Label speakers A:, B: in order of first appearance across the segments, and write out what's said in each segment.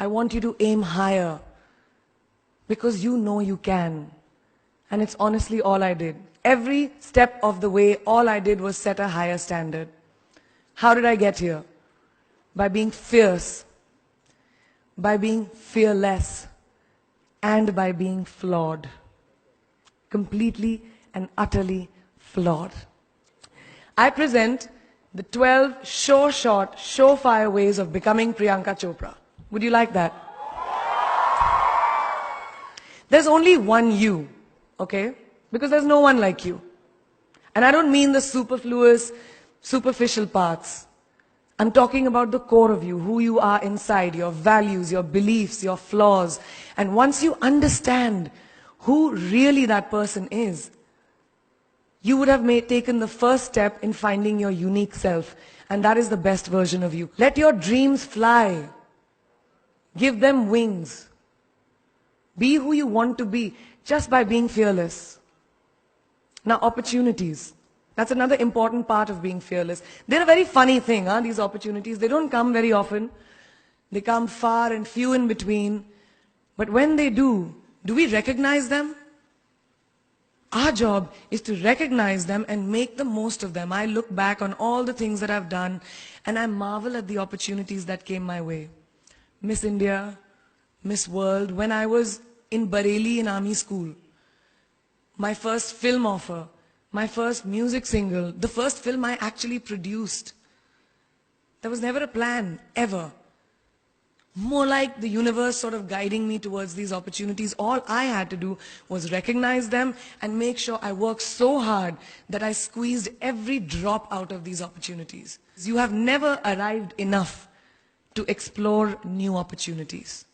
A: I want you to aim higher because you know you can. And it's honestly all I did. Every step of the way, all I did was set a higher standard. How did I get here? By being fierce, by being fearless, and by being flawed. Completely and utterly flawed. I present the 12 sure-shot, surefire ways of becoming Priyanka Chopra. Would you like that? There's only one you, okay? Because there's no one like you. And I don't mean the superfluous, superficial parts. I'm talking about the core of you, who you are inside, your values, your beliefs, your flaws. And once you understand who really that person is, you would have taken the first step in finding your unique self. And that is the best version of you. Let your dreams fly. Give them wings. Be who you want to be just by being fearless. Now, opportunities. That's another important part of being fearless. They're a very funny thing, these opportunities. They don't come very often. They come far and few in between. But when they do we recognize them? Our job is to recognize them and make the most of them. I look back on all the things that I've done and I marvel at the opportunities that came my way. Miss India, Miss World, when I was in Bareilly in army school, my first film offer, my first music single, the first film I actually produced. There was never a plan, ever. More like the universe sort of guiding me towards these opportunities. All I had to do was recognize them and make sure I worked so hard that I squeezed every drop out of these opportunities. You have never arrived enough to explore new opportunities.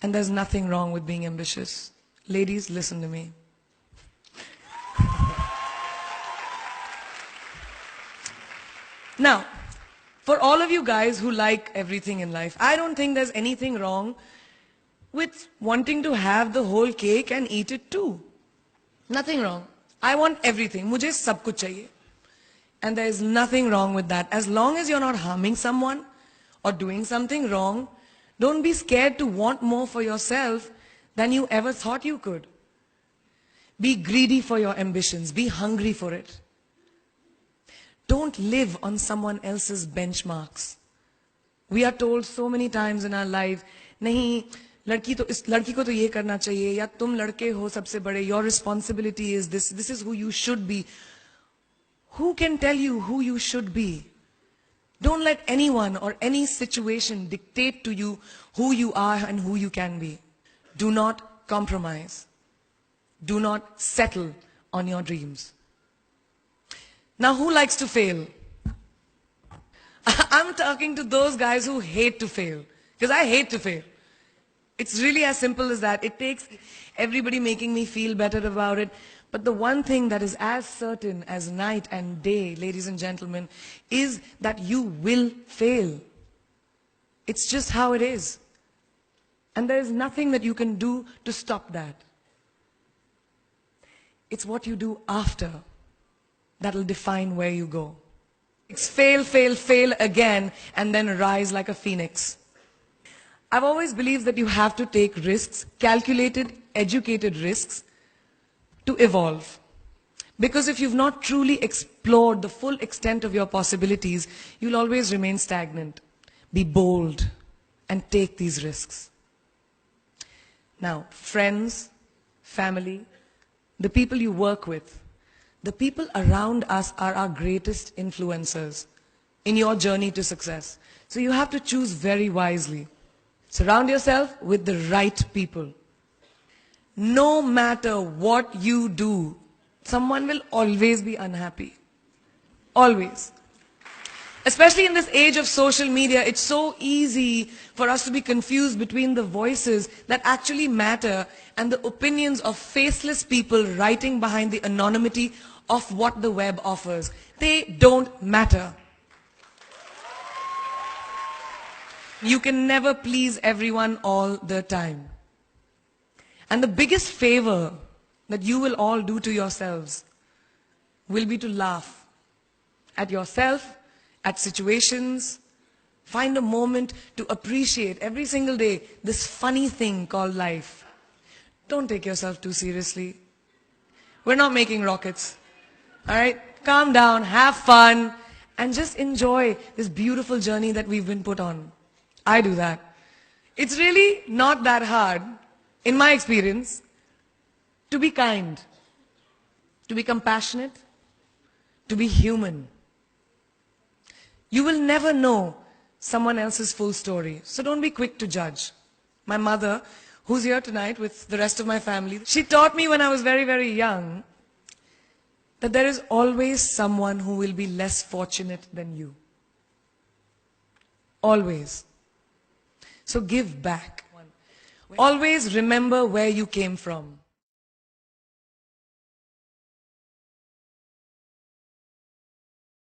A: And there's nothing wrong with being ambitious. Ladies, listen to me. Now, for all of you guys who like everything in life, I don't think there's anything wrong with wanting to have the whole cake and eat it too. Nothing wrong. I want everything. Mujhe sab kuch chahiye. And there is nothing wrong with that. As long as you're not harming someone or doing something wrong, don't be scared to want more for yourself than you ever thought you could. Be greedy for your ambitions. Be hungry for it. Don't live on someone else's benchmarks. We are told so many times in our life, nahi, ladki ko to ye karna chahiye, ya tum ladke ho sabse bade, your responsibility is this is who you should be. Who can tell you who you should be? Don't let anyone or any situation dictate to you who you are and who you can be. Do not compromise. Do not settle on your dreams. Now, who likes to fail? I'm talking to those guys who hate to fail. Because I hate to fail. It's really as simple as that. It takes everybody making me feel better about it. But the one thing that is as certain as night and day, ladies and gentlemen, is that you will fail. It's just how it is. And there is nothing that you can do to stop that. It's what you do after that'll define where you go. It's fail, fail, fail again, and then rise like a phoenix. I've always believed that you have to take risks, calculated, educated risks, to evolve. Because if you've not truly explored the full extent of your possibilities, you'll always remain stagnant. Be bold and take these risks. Now, friends, family, the people you work with, the people around us are our greatest influencers in your journey to success. So you have to choose very wisely. Surround yourself with the right people. No matter what you do, someone will always be unhappy. Always. Especially in this age of social media, it's so easy for us to be confused between the voices that actually matter and the opinions of faceless people writing behind the anonymity of what the web offers. They don't matter. You can never please everyone all the time. And the biggest favor that you will all do to yourselves will be to laugh at yourself, at situations, Find a moment to appreciate every single day this funny thing called life. Don't take yourself too seriously. We're not making rockets. All right? Calm down, have fun, and just enjoy this beautiful journey that we've been put on. I do that. It's really not that hard, in my experience, to be kind, to be compassionate, to be human. You will never know someone else's full story, so don't be quick to judge. My mother, who's here tonight with the rest of my family, she taught me when I was very, very young that there is always someone who will be less fortunate than you. Always. So give back. Always remember where you came from.